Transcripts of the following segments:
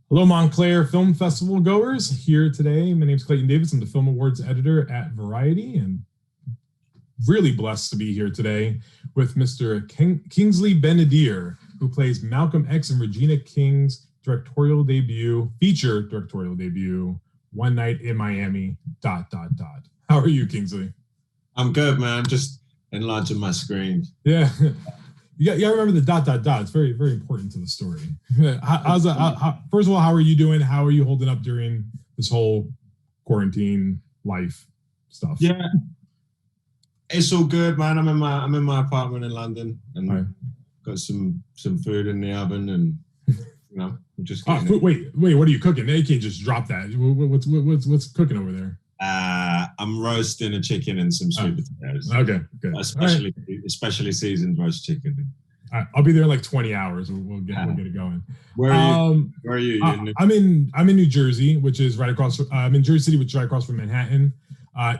Hello, Montclair Film Festival goers. Here today, my name is Clayton Davis. I'm the Film Awards editor at Variety, and really blessed to be here today with Mr. Kingsley Ben-Adir, who plays Malcolm X in Regina King's feature directorial debut, One Night in Miami, ... How are you, Kingsley? I'm good, man. Just enlarging my screen. Yeah. You got to remember the ... It's very, very important to the story. First of all, how are you doing? How are you holding up during this whole quarantine life stuff? Yeah, it's all good, man. I'm in my apartment in London, and got some food in the oven, and I'm just. Wait, what are you cooking? You can't just drop that. What's cooking over there? I'm roasting a chicken and some sweet potatoes. Okay, good. Especially seasoned roast chicken. I'll be there in like 20 hours. We'll get it going. Where are you? Where are you? I'm in New Jersey, which is right across. I'm in Jersey City, which is right across from Manhattan.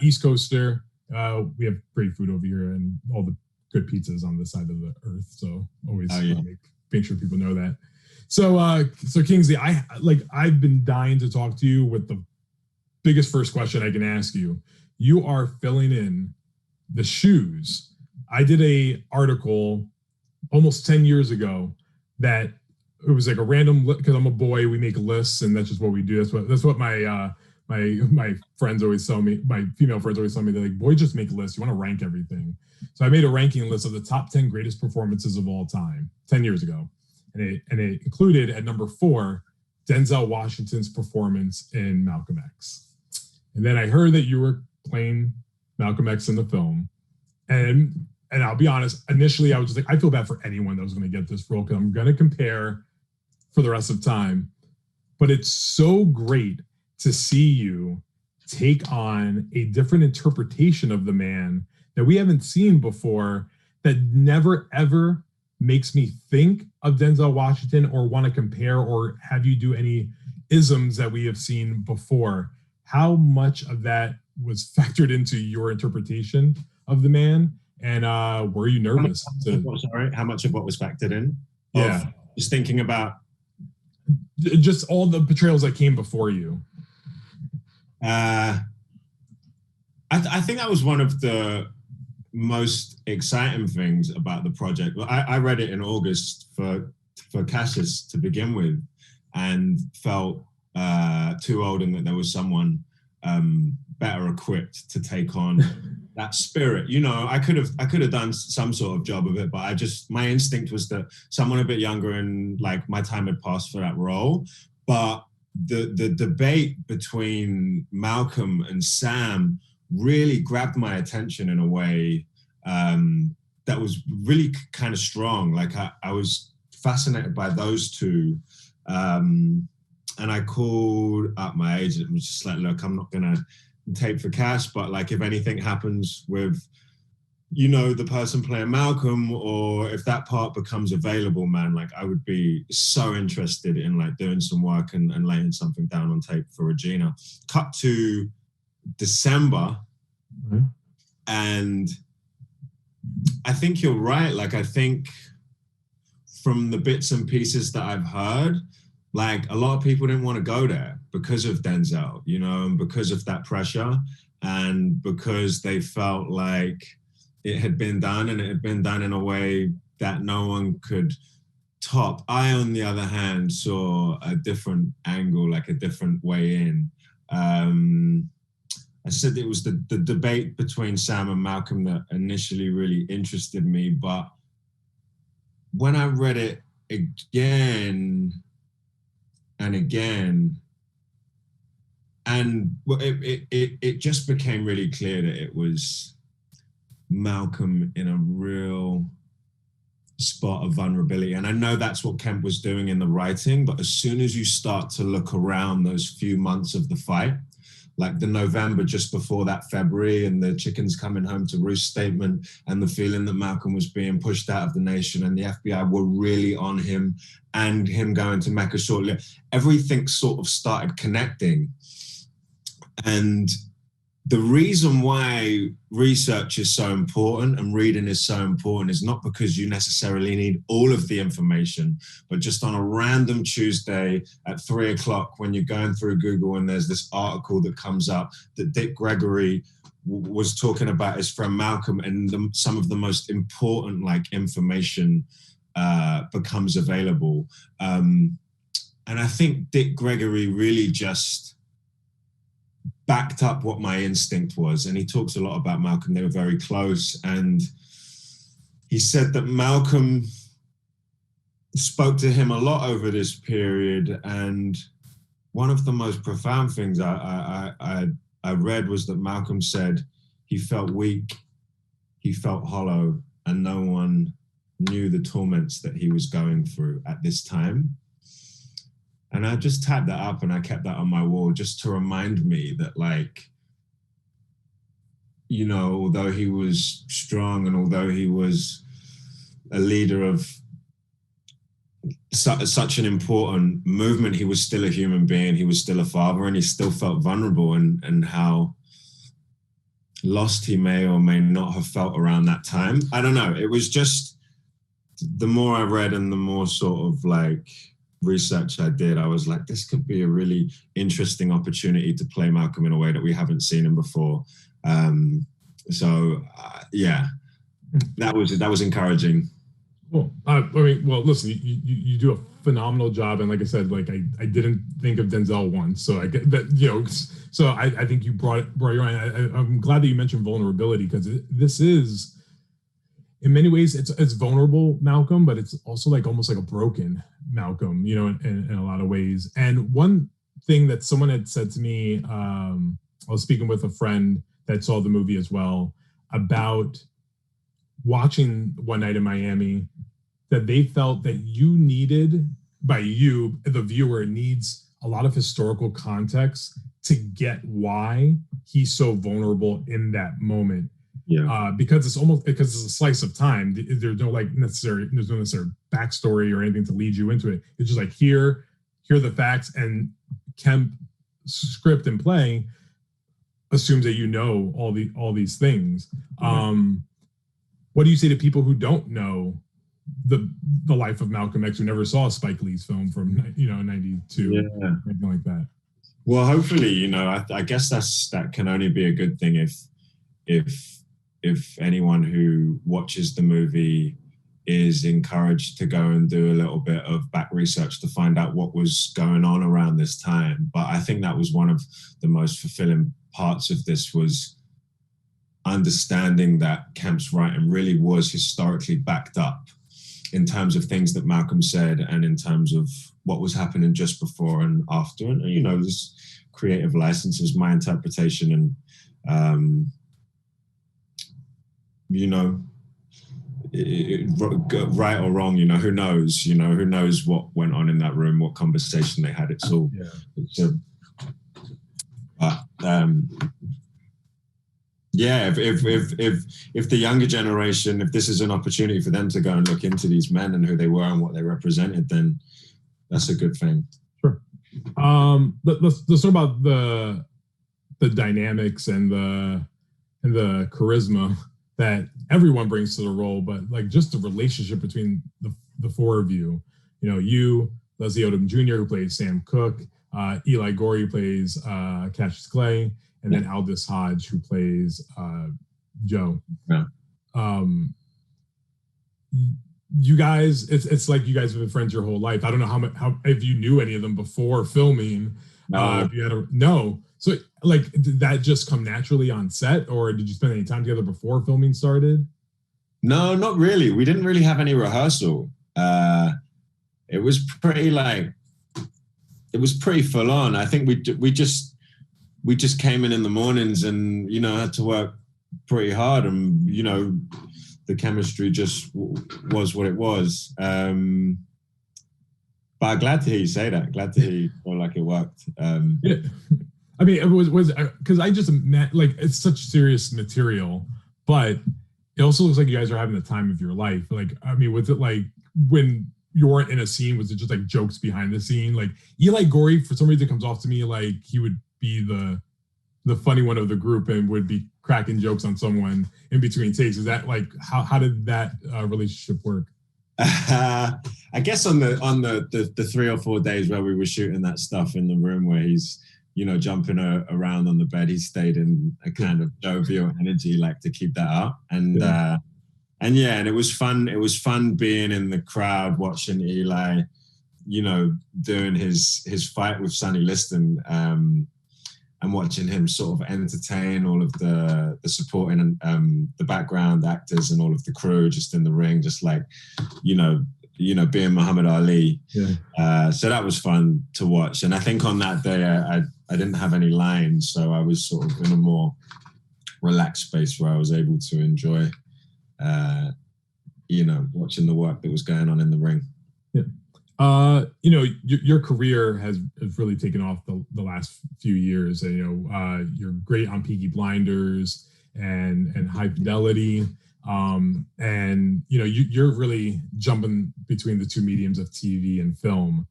East Coaster. We have great food over here and all the good pizzas on this side of the earth. So always make sure people know that. So Kingsley, I've been dying to talk to you with the biggest first question I can ask you. You are filling in the shoes. I did a article almost 10 years ago that it was like a random, because I'm a boy, we make lists and that's just what we do. That's what my friends always tell me, my female friends always tell me, they're like, boy, just make lists. You want to rank everything. So I made a ranking list of the top 10 greatest performances of all time 10 years ago. And it included at number 4, Denzel Washington's performance in Malcolm X. And then I heard that you were playing Malcolm X in the film. And I'll be honest, initially I was just like, I feel bad for anyone that was going to get this role because I'm going to compare for the rest of time. But it's so great to see you take on a different interpretation of the man that we haven't seen before, that never ever makes me think of Denzel Washington or want to compare or have you do any isms that we have seen before. How much of that was factored into your interpretation of the man? And were you nervous? How much of what was factored in? Yeah. Just thinking about just all the portrayals that came before you. I think that was one of the most exciting things about the project. I read it in August for Cassius to begin with, and felt too old and that there was someone better equipped to take on that spirit. I could have done some sort of job of it, but my instinct was that someone a bit younger and like my time had passed for that role. But the debate between Malcolm and Sam really grabbed my attention in a way that was really kind of strong. Like I was fascinated by those two. And I called up my agent and was just like, look, I'm not going to tape for cash, but like if anything happens with, the person playing Malcolm, or if that part becomes available, man, like I would be so interested in like doing some work and laying something down on tape for Regina. Cut to December. Mm-hmm. And I think you're right. Like, I think from the bits and pieces that I've heard, like a lot of people didn't want to go there because of Denzel, and because of that pressure, and because they felt like it had been done and it had been done in a way that no one could top. I, on the other hand, saw a different angle, like a different way in. I said it was the debate between Sam and Malcolm that initially really interested me, but when I read it again and again, and it just became really clear that it was Malcolm in a real spot of vulnerability. And I know that's what Kemp was doing in the writing, but as soon as you start to look around those few months of the fight, like the November just before that February, and the chickens coming home to roost statement, and the feeling that Malcolm was being pushed out of the nation and the FBI were really on him, and him going to Mecca shortly, everything sort of started connecting. And the reason why research is so important and reading is so important is not because you necessarily need all of the information, but just on a random Tuesday at 3:00 when you're going through Google and there's this article that comes up that Dick Gregory was talking about his friend Malcolm, and some of the most important information becomes available. And I think Dick Gregory really just backed up what my instinct was. And he talks a lot about Malcolm. They were very close. And he said that Malcolm spoke to him a lot over this period. And one of the most profound things I read was that Malcolm said he felt weak, he felt hollow, and no one knew the torments that he was going through at this time. And I just tabbed that up and I kept that on my wall just to remind me that, although he was strong and although he was a leader of such an important movement, he was still a human being, he was still a father, and he still felt vulnerable, and how lost he may or may not have felt around that time. I don't know. It was just, the more I read and the more sort of research I did, I was like, this could be a really interesting opportunity to play Malcolm in a way that we haven't seen him before. Yeah, that was encouraging. Cool. Listen, you do a phenomenal job, and like I said, I didn't think of Denzel once, so I get that, so I think you brought your own. I'm glad that you mentioned vulnerability, because this is, in many ways, it's vulnerable Malcolm, but it's also almost like a broken Malcolm, in a lot of ways. And one thing that someone had said to me, I was speaking with a friend that saw the movie as well, about watching One Night in Miami, that they felt that the viewer needs a lot of historical context to get why he's so vulnerable in that moment. Yeah. Because it's a slice of time. There's no necessary backstory or anything to lead you into it. It's just here are the facts, and Kemp script and play assumes that all these things. Yeah. What do you say to people who don't know the life of Malcolm X, who never saw Spike Lee's film from 92, anything like that? Well, hopefully, I guess that can only be a good thing if anyone who watches the movie is encouraged to go and do a little bit of back research to find out what was going on around this time. But I think that was one of the most fulfilling parts of this, was understanding that Kemp's writing really was historically backed up in terms of things that Malcolm said and in terms of what was happening just before and after. And, this creative license is my interpretation, and right or wrong, who knows? Who knows what went on in that room, what conversation they had. It's all. Yeah. If the younger generation, if this is an opportunity for them to go and look into these men and who they were and what they represented, then that's a good thing. Sure. Let's talk about the dynamics and the charisma that everyone brings to the role, but just the relationship between the four of you. You, Leslie Odom Jr., who plays Sam Cooke, Eli Goree, who plays Cassius Clay, and then Aldous Hodge, who plays Joe. Yeah. You guys, it's like you guys have been friends your whole life. I don't know how if you knew any of them before filming. No. So did that just come naturally on set, or did you spend any time together before filming started? No, not really. We didn't really have any rehearsal. It was pretty full on. I think we just came in the mornings and had to work pretty hard, and the chemistry just was what it was. But I'm glad to hear you say that. Glad to hear you feel like it worked. Yeah. I mean, it was because I just it's such serious material, but it also looks like you guys are having the time of your life. Was it when you weren't in a scene, was it just jokes behind the scene? Eli Goree, for some reason, comes off to me like he would be the the funny one of the group and would be cracking jokes on someone in between takes. Is that like how did that relationship work? I guess on the 3 or 4 days where we were shooting that stuff in the room where he's, you know, jumping around on the bed, he stayed in a kind of jovial energy, like to keep that up. And and it was fun. It was fun being in the crowd watching Eli, you know, doing his fight with Sonny Liston, and watching him sort of entertain all of the supporting and the background actors and all of the crew just in the ring, just like, you know, being Muhammad Ali. Yeah. So that was fun to watch. And I think on that day, I didn't have any lines, so I was sort of in a more relaxed space where I was able to enjoy, you know, watching the work that was going on in the ring. Yeah. You know, your career has really taken off the last few years. And, you know, you're great on Peaky Blinders and High Fidelity. And, you know, you're really jumping between the two mediums of TV and film.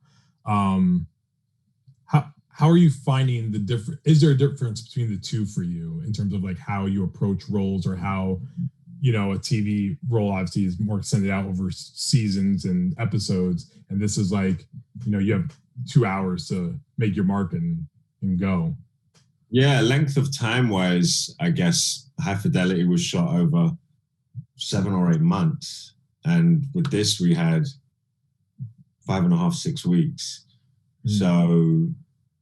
How are you finding the difference? Is there a difference between the two for you in terms of like how you approach roles, or how, you know, a TV role obviously is more extended out over seasons and episodes, and this is like, you know, you have 2 hours to make your mark and go. Yeah, length of time wise, I guess High Fidelity was shot over 7 or 8 months, and with this we had 5.5, 6 weeks. So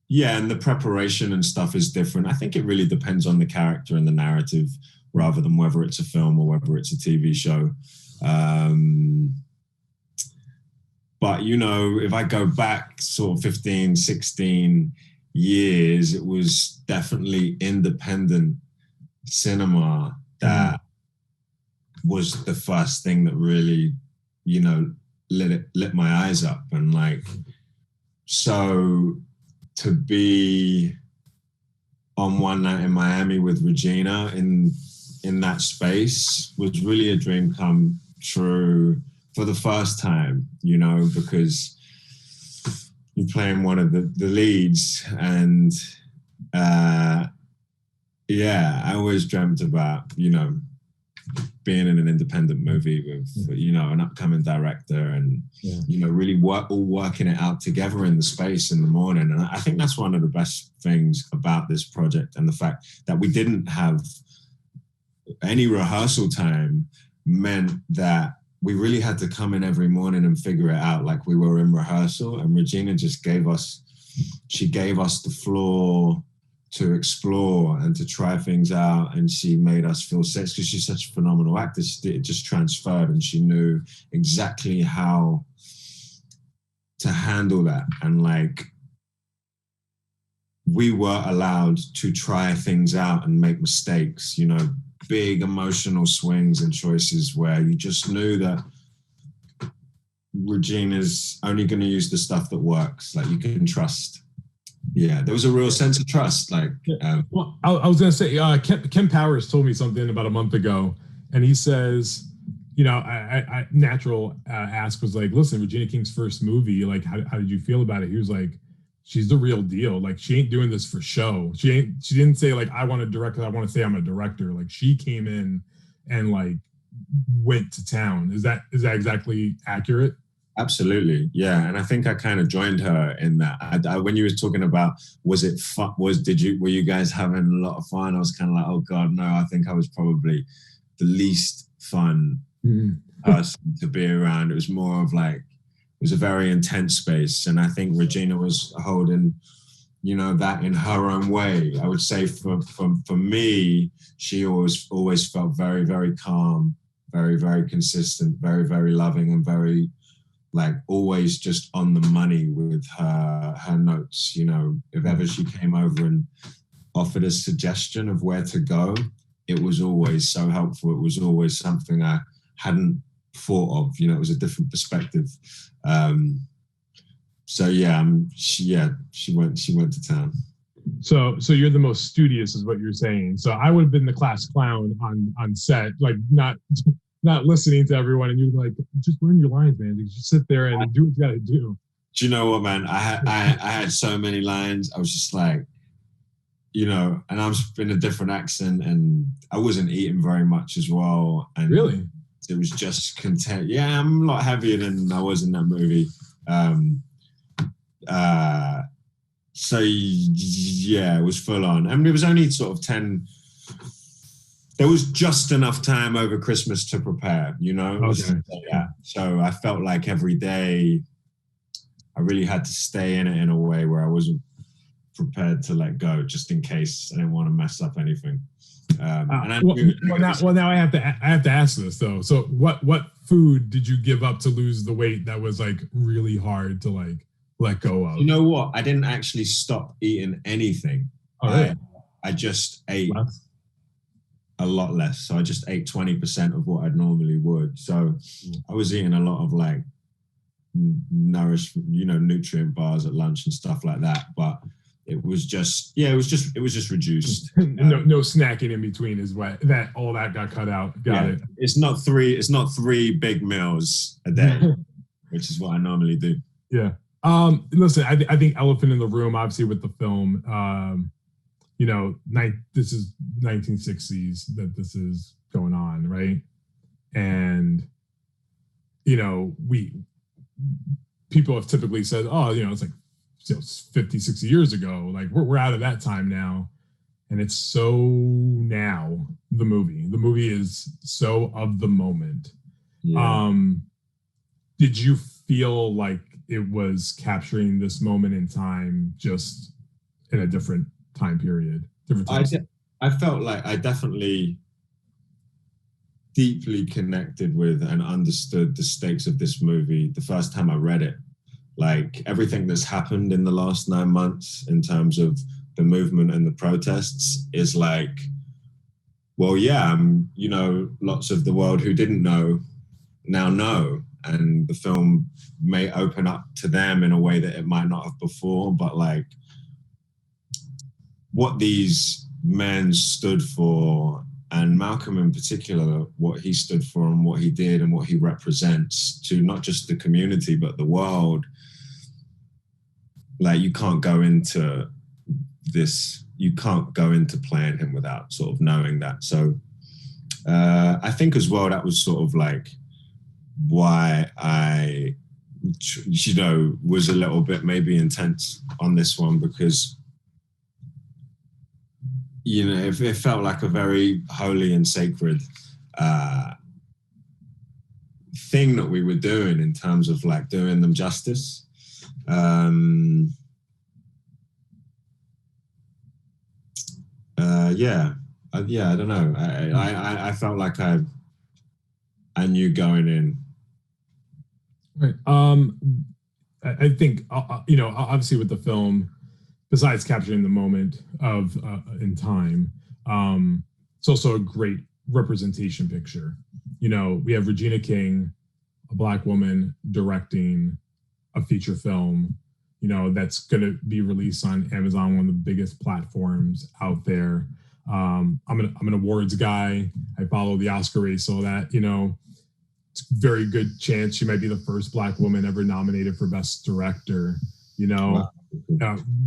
yeah, and the preparation and stuff is different. I think it really depends on the character and the narrative, rather than whether it's a film or whether it's a TV show. But, you know, if I go back sort of 15, 16 years, it was definitely independent cinema that was the first thing that really, you know, lit my eyes up. And like, so to be on One Night in Miami with Regina in that space was really a dream come true for the first time, you know, because you're playing one of the leads. And yeah, I always dreamt about, you know, being in an independent movie with, you know, an upcoming director and, you know, really all working it out together in the space in the morning. And I think that's one of the best things about this project, and the fact that we didn't have any rehearsal time meant that we really had to come in every morning and figure it out like we were in rehearsal. And Regina just gave us the floor to explore and to try things out, and she made us feel safe because she's such a phenomenal actor. It just transferred, and she knew exactly how to handle that. And like, we were allowed to try things out and make mistakes, you know, big emotional swings and choices where you just knew that Regina's only going to use the stuff that works, like you can trust. Yeah, there was a real sense of trust. Like, well, I was going to say, Ken Powers told me something about a month ago, and he says, you know, I natural ask was like, listen, Regina King's first movie, like, how did you feel about it? He was like, she's the real deal. Like, she ain't doing this for show. She didn't say like, I want to direct, I want to say I'm a director. Like, she came in and like went to town. Is that exactly accurate? Absolutely, yeah. And I think I kind of joined her in that. When you were talking about, was it fun? Were you guys having a lot of fun? I was kind of like, oh God, no. I think I was probably the least fun person to be around. It was more of like, it was a very intense space, and I think Regina was holding, you know, that in her own way. I would say for me, she always felt very, very calm, very, very consistent, very, very loving, and very, like, always just on the money with her notes. You know, if ever she came over and offered a suggestion of where to go, it was always so helpful. It was always something I hadn't thought of. You know, it was a different perspective. So yeah, she went to town. So you're the most studious, is what you're saying. So I would have been the class clown on set, like not listening to everyone, and you're like, just learn your lines, man. You just sit there and do what you got to do. Do you know what, man? I had so many lines. I was just like, you know, and I'm in a different accent, and I wasn't eating very much as well. And Really? it was just content. Yeah, I'm a lot heavier than I was in that movie. So yeah, it was full on. I mean, it was only sort of 10. There was just enough time over Christmas to prepare, you know? Okay. Yeah. So I felt like every day I really had to stay in it in a way where I wasn't prepared to let go, just in case I didn't want to mess up anything. Now I have to ask this though. So what food did you give up to lose the weight that was like really hard to like let go of? You know what? I didn't actually stop eating anything. Oh, really? I just ate less? A lot less. So I just ate 20% of what I normally would. So I was eating a lot of like nutrient bars at lunch and stuff like that. But it was just reduced. No snacking in between is what all that got cut out. Got it. It's not three big meals a day, which is what I normally do. Yeah. Listen, I think elephant in the room, obviously with the film, this is 1960s that this is going on, right? And, people have typically said, oh, it's like 50, 60 years ago. Like we're out of that time now. And it's so now, the movie is so of the moment. Yeah. Did you feel like it was capturing this moment in time, just in a different time period? I felt like I definitely deeply connected with and understood the stakes of this movie the first time I read it. Like everything that's happened in the last 9 months in terms of the movement and the protests is like, well, yeah, lots of the world who didn't know now know. And the film may open up to them in a way that it might not have before, but like what these men stood for, and Malcolm in particular, what he stood for and what he did and what he represents to not just the community, but the world. Like you can't go into playing him without sort of knowing that. So I think as well, that was sort of like why I, was a little bit maybe intense on this one, because it felt like a very holy and sacred thing that we were doing in terms of like doing them justice. I don't know. I felt like I knew going in. Right. I think obviously with the film, besides capturing the moment of in time, it's also a great representation picture. We have Regina King, a Black woman, directing a feature film, that's going to be released on Amazon, one of the biggest platforms out there. I'm an awards guy. I follow the Oscar race, so that, it's a very good chance she might be the first Black woman ever nominated for Best Director. Wow.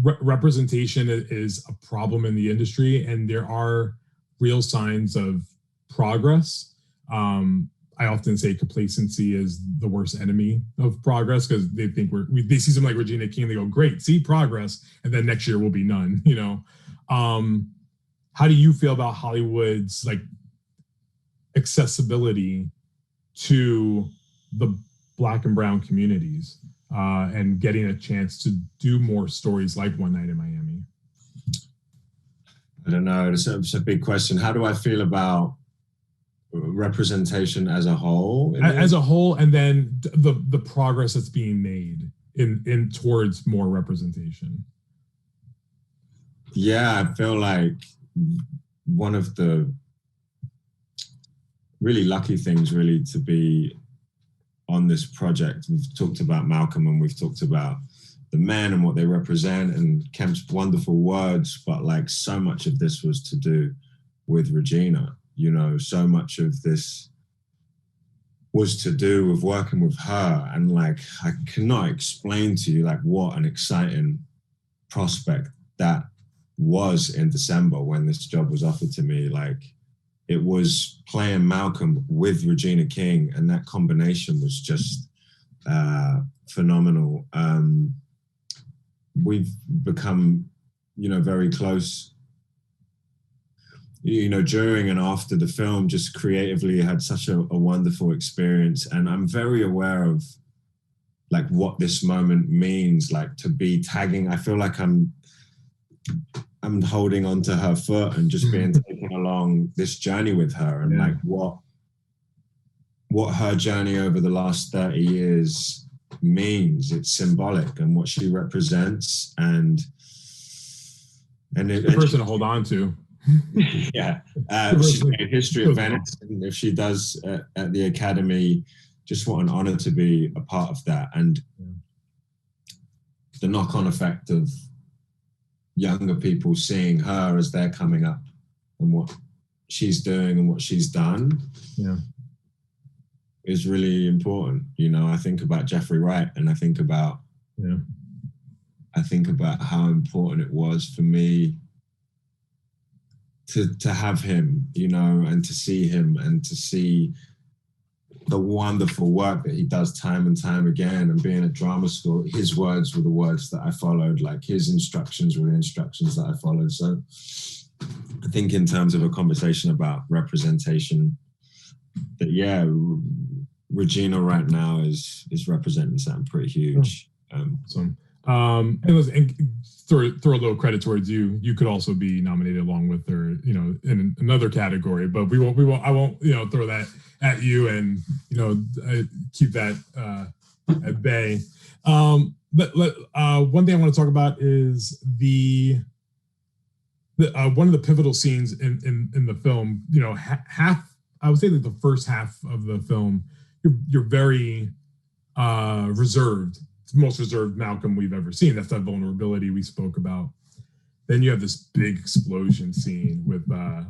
Representation is a problem in the industry, and there are real signs of progress. I often say complacency is the worst enemy of progress, because they think they see something like Regina King, they go, great, see progress, and then next year will be none. How do you feel about Hollywood's like accessibility to the Black and brown communities, and getting a chance to do more stories like One Night in Miami? I don't know. It's a big question. How do I feel about representation as a whole? As a whole, and then the progress that's being made in towards more representation. Yeah, I feel like one of the really lucky things really to be on this project. We've talked about Malcolm and we've talked about the men and what they represent and Kemp's wonderful words, but like so much of this was to do with Regina. So much of this was to do with working with her, and like I cannot explain to you like what an exciting prospect that was in December when this job was offered to me. Like, it was playing Malcolm with Regina King, and that combination was just phenomenal. We've become, very close, during and after the film. Just creatively had such a wonderful experience. And I'm very aware of like what this moment means, like to be tagging. I feel like I'm holding onto her foot and just being taken along this journey with her, and like what her journey over the last 30 years means. It's symbolic, and what she represents, and the person to hold on to. Yeah, she's made history of Venice, and if she does at the Academy, just what an honor to be a part of that, and the knock-on effect of younger people seeing her as they're coming up and what she's doing and what she's done is really important. I think about Jeffrey Wright, and I think about how important it was for me to have him, and to see him, and to see the wonderful work that he does time and time again. And being at drama school, his words were the words that I followed, like his instructions were the instructions that I followed. So I think in terms of a conversation about representation, that Regina right now is representing something pretty huge. Awesome. And throw a little credit towards you. You could also be nominated along with her, in another category, but I won't, throw that at you, and, keep that at bay. But one thing I want to talk about is the one of the pivotal scenes in the film. I would say that the first half of the film, you're very reserved. It's the most reserved Malcolm we've ever seen. That's that vulnerability we spoke about. Then you have this big explosion scene with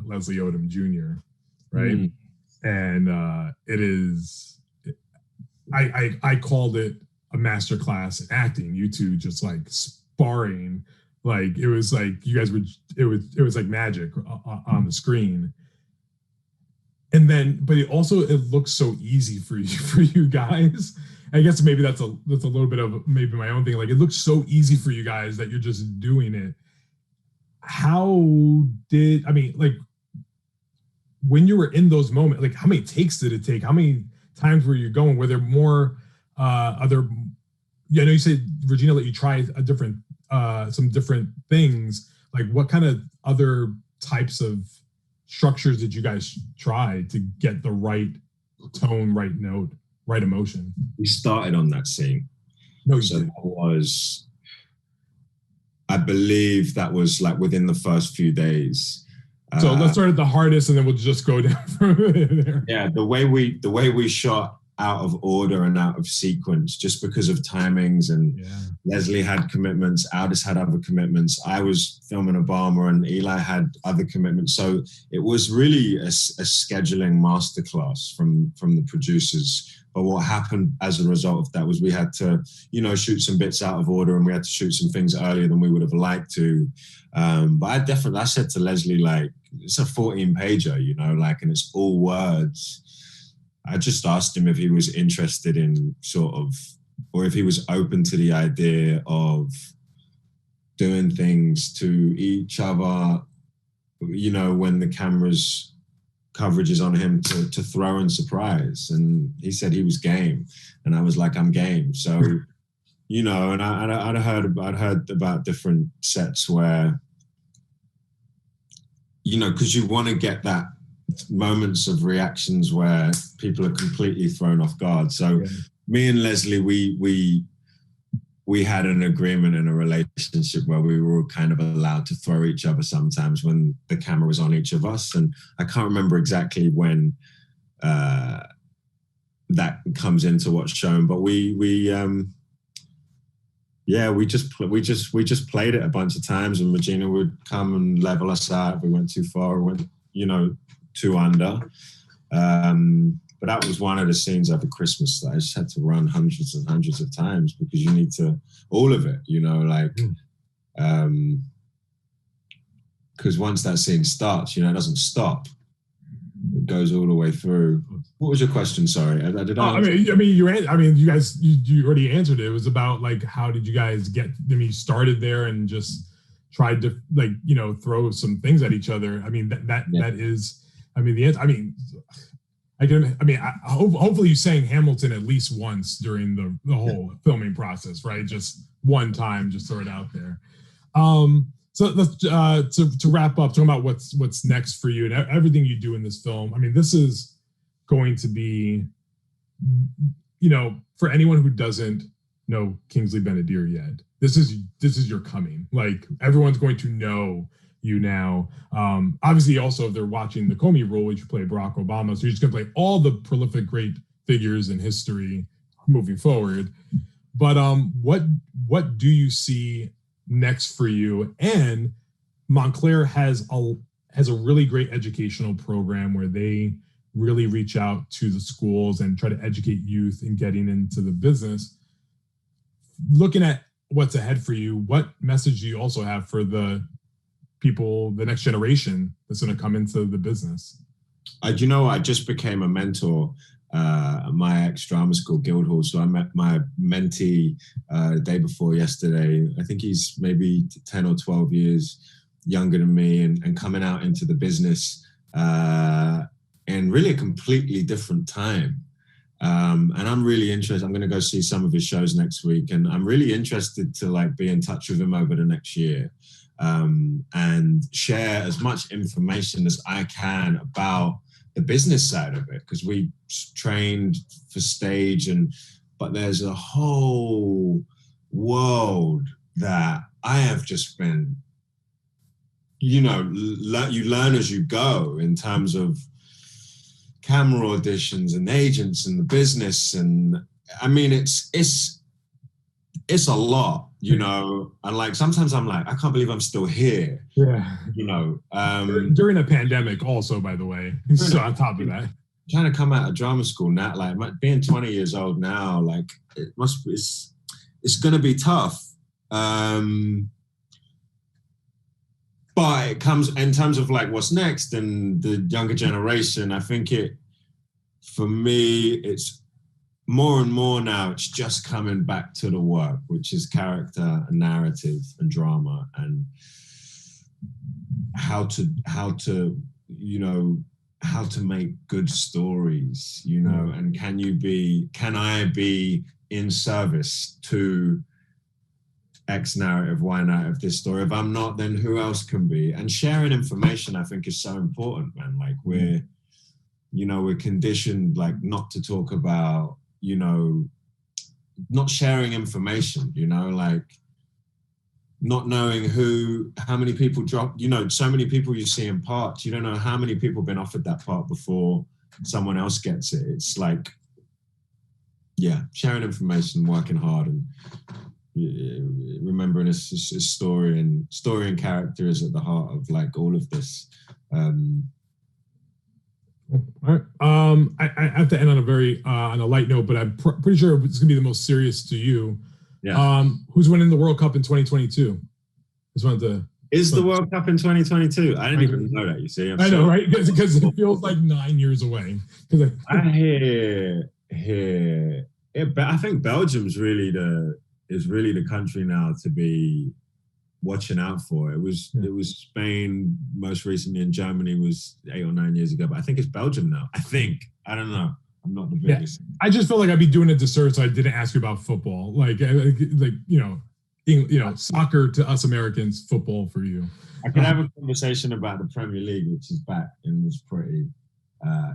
Leslie Odom Jr., right? And it is, I called it a masterclass in acting. You two just like sparring, like it was like you guys were. It was like magic on the screen. And then, but it looks so easy for you guys. I guess maybe that's a little bit of maybe my own thing. Like, it looks so easy for you guys that you're just doing it. Like, when you were in those moments, like, how many takes did it take? How many times were you going? Were there more other? I know you said Regina let you try some different things. Like, what kind of other types of structures did you guys try to get the right tone, right note, right emotion? We started on that scene. No, so that was, I believe that was like within the first few days. So let's start at the hardest, and then we'll just go down from there. Yeah, the way we shot out of order and out of sequence, just because of timings, and Leslie had commitments, Aldous had other commitments, I was filming Obama, and Eli had other commitments. So it was really a scheduling masterclass from the producers. But what happened as a result of that was we had to, shoot some bits out of order, and we had to shoot some things earlier than we would have liked to. But I said to Leslie, like, it's a 14-pager, like, and it's all words. I just asked him if he was interested in or if he was open to the idea of doing things to each other, when the camera's coverage is on him, to throw and surprise. And he said he was game. And I was like, I'm game. So, and I'd heard about different sets where, because you want to get that moments of reactions where people are completely thrown off guard. So me and Leslie, we had an agreement in a relationship where we were kind of allowed to throw each other sometimes when the camera was on each of us. And I can't remember exactly when that comes into what's shown, but we just played it a bunch of times, and Regina would come and level us out if we went too far, or went, too under. But that was one of the scenes over Christmas that I just had to run hundreds and hundreds of times, because you need to, all of it, because once that scene starts, it doesn't stop. It goes all the way through. What was your question? Sorry, you guys, you already answered it. It was about like, how did you guys get? You started there and just tried to throw some things at each other. That is. The answer. Hopefully you sang Hamilton at least once during the whole filming process, right? Just one time, just throw it out there. So let's to wrap up, talking about what's next for you and everything you do in this film. This is going to be, for anyone who doesn't know Kingsley Ben-Adir yet, this is your coming. Like, everyone's going to know you now. Obviously, also, if they're watching the Comey Rule, which you play Barack Obama, so you're just gonna play all the prolific great figures in history moving forward. But what do you see next for you? And Montclair has a really great educational program where they really reach out to the schools and try to educate youth in getting into the business. Looking at what's ahead for you, what message do you also have for the people, the next generation that's going to come into the business? I just became a mentor at my ex-drama school, Guildhall. So I met my mentee the day before yesterday. I think he's maybe 10 or 12 years younger than me, and coming out into the business in really a completely different time. And I'm really interested. I'm going to go see some of his shows next week, and I'm really interested to be in touch with him over the next year. And share as much information as I can about the business side of it, because we trained for stage, but there's a whole world that I have just been, you learn as you go in terms of camera auditions and agents and the business, and it's a lot, and sometimes I'm like, I can't believe I'm still here. Yeah. During a pandemic also, by the way. So on top of that. Trying to come out of drama school now, being 20 years old now, it's gonna be tough. But it comes in terms of what's next and the younger generation. I think for me, it's more and more now, it's just coming back to the work, which is character and narrative and drama, and how to make good stories, and can I be in service to X narrative, Y narrative, this story? If I'm not, then who else can be? And sharing information, I think, is so important, man. We're conditioned not to talk about, not sharing information, not knowing how many people drop, so many people you see in parts, you don't know how many people have been offered that part before someone else gets it. It's sharing information, working hard, and remembering it's story and character is at the heart of all of this. All right. I have to end on a very on a light note, but I'm pretty sure it's gonna be the most serious to you. Yeah. Who's winning the World Cup in 2022? Just wanted to. Is the World Cup in 2022? I didn't even know that. You see, I know, right? Because it feels like 9 years away. I hear. But I think Belgium's really the country now to be watching out for. It was Spain most recently, and Germany was 8 or 9 years ago. But I think it's Belgium now. I don't know. I'm not the biggest. Yeah. I just felt like I'd be doing a disservice. So I didn't ask you about football, soccer to us Americans, football for you. I could have a conversation about the Premier League, which is back and it's pretty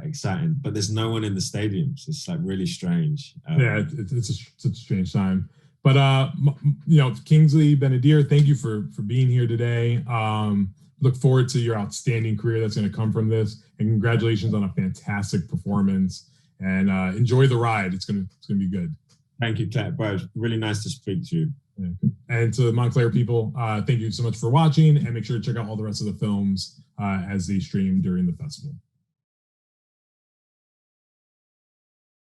exciting. But there's no one in the stadiums. It's really strange. It's such a strange time. But Kingsley Ben-Adir, thank you for being here today. Look forward to your outstanding career that's going to come from this, and congratulations on a fantastic performance. And enjoy the ride. It's gonna be good. Thank you, Clayton. It was really nice to speak to you. Yeah. And to the Montclair people, thank you so much for watching, and make sure to check out all the rest of the films as they stream during the festival.